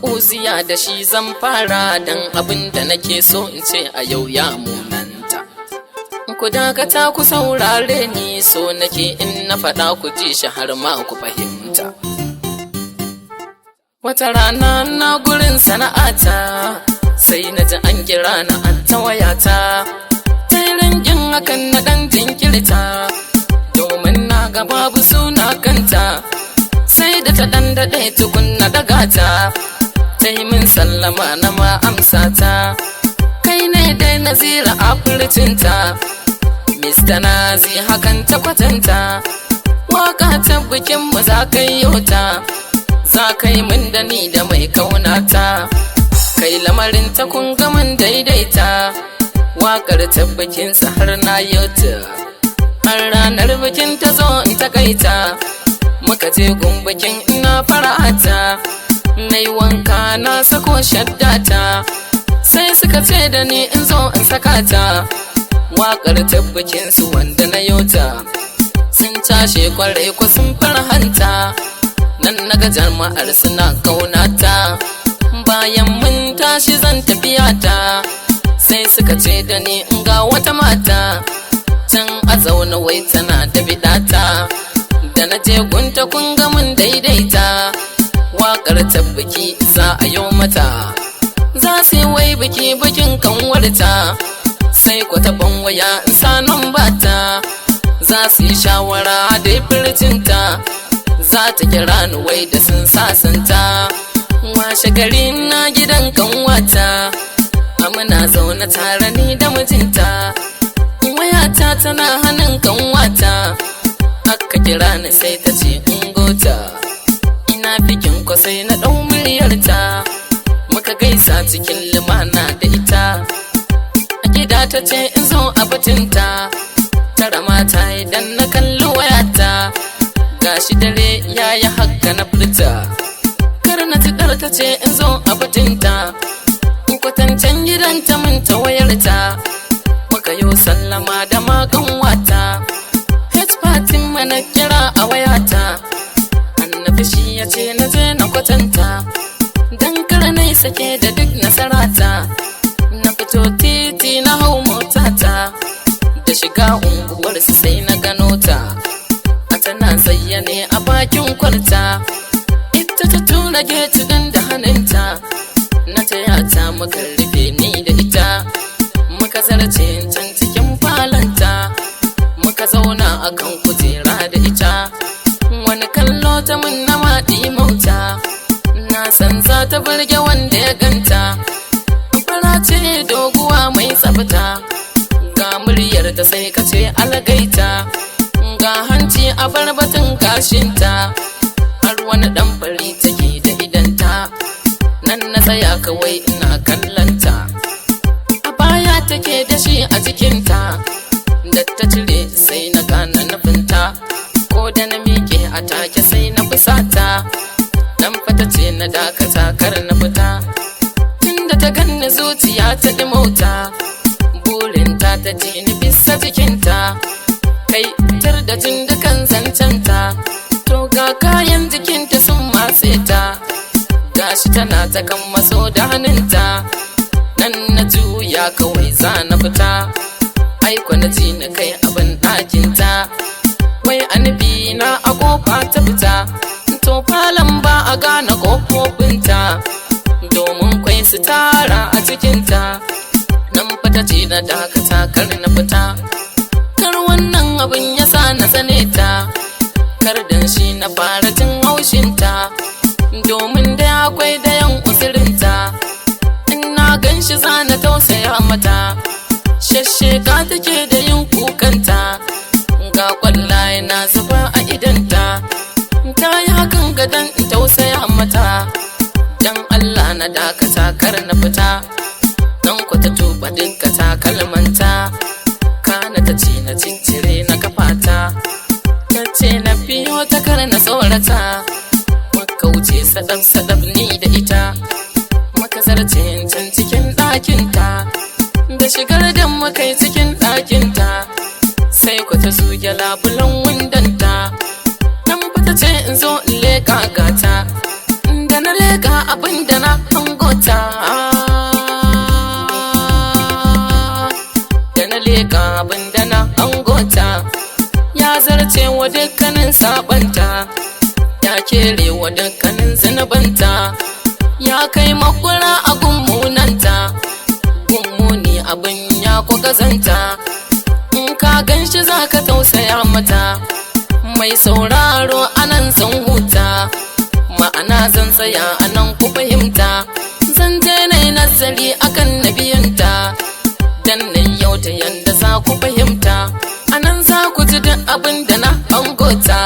uziya da shi zan fara dan abin da nake so in ce a yau ya munanta. Ku dakata ku saurare ni, so nake in na faɗa ku ji shi har ma ku fahimta. Wata rana na gurin sana'ata, sai na ji an kira na an ta wayata. Rangin hakan na ɗan jinkirta, domin na ga babu suna kanta. Sai da ta ɗan daɗe tukun na daga ta, ta yi min sallama na ma amsa ta. Kai ne dai Nazira a furcinta, Mr. Nazi hakan ta kwatanta. Waka ta bikin mu za ka yi yota, za ka yi min da ni da mai kaunata. Kai lamarin ta kun gaman daidaita, wakar ta bikinsa har na yota. Har ranar bikin ta zo in takaita, muka je gun bikin ina fara'ata. Nai wanka na sako shaddata, sai suka ce da ni in zo in saka ta. Wakar ta bikinsu wanda na yota, sun cashe kwarai ko sun farhanta. Nan naga jama'ar suna kaunata, bayan mun tashi zan tafiya ta. Sai suka ce da ni in ga wata mata, can a zaune wai tana da bidata. Da na je gunta kun ga mun daidaita, wakar ta biki za a yi mata. Za su yi wai biki bikin kanwarta, sai ku taɓan waya in sanan bata. Za su yi shawara da fircinta, za ta kira ni wai da sun sasanta. Washe gari na gidan kanwata, muna zaune tare ni da mijinta. Wayata tana hannun kanwata, aka kira ni sai ta ce in gota. Ina bikin ko sai na ɗau muryarta, muka gaisa cikin lumana da ita. A gida ta ce in zo a batunta, tara mata idan na kalli wayata. Gashi dare yayi haka na furta, kar na ji ta ce in zo a batunta. Kwatancen gidanta mun ta wayarta, muka yo sallama da magan wata. Fatin mana kira a wayata, annabi shi ya ce na je na kwatanta. Dan kar nai sake da duk nasarata, na fito titi na hau motata. Da shiga unguwarsu sai na gano ta, a tana zayyane a bakin kwarta. Ita ta tura gate dan da hannunta, na taya ta muka rufe ni da ita. Muka zarce can cikin falanta, muka zauna akan kujera da ita. Wani kallo ta mun na maɗi mauta, na san za ta burge wanda ya ganta. Fara ce doguwa mai tsafta, ga muryar ta sai ka ce algaita. Ga hanci a barbatun gashinta, har wani ɗan fari take da idanta. Nan na tsaya kawai ina kallanta, a baya take da shi a jikinta. Da ta cire sai na gane nufinta, ko da na miƙe a take sai na fusata. Dan fata ce na dakata kar na fita, tunda ta ganni zuciya ta dimauta. Burinta ta ji ni bisa jikinta, kai tar da jin dukan zancenta. To ga kayan jikinta sun matse ta, gashi tana ta kan maso da hannunta. Nan na juya kawai za na fita, aiko na ji na kai abin ɗakinta. Wai annabi na a kofa ta fita, to falon ba a gane kofofinta, domin kwai su tara a cikinta. Nan fata ce na dakata kar na fita, kar wannan abin ya sa na tsane ta. Kar dan shi na fara jin haushinta, domin da akwai dayan usirinta. In na gan shi za na tausaya mata, shashsheka take da yin kukanta. Ga kwallaye na zuba a idanta, ta yi hakan gadan in tausaya mata. Dan Allah na dakata kar na fita, dan ku ta tuba dinka takalmanta. Kana ta ce na cincire na kafata, ta ce na biyo ta kar na tsorata. Muka wuce sadab ni da ita, muka zarce can cikin ɗakinta. Da shigar da muka yi cikin ɗakinta, sai ku ta zuge labulan windanta. Dan fata ce in zo in leka gata, da na leka abin da na zarce wa dukkanin sabanta, ya kere wa dukkanin zunubanta, ya kai makura a gummunanta, gummuni abin ya kwa kazanta. In ka ganshi za ka tausaya mata, mai sauraro anan zan huta, ma'ana zan tsaya anan ku fahimta. Zan je nai nazari akan nabiyanta, dan nan yau ta yanda za ku fahimta, anan za ku ji duk abin da na angota.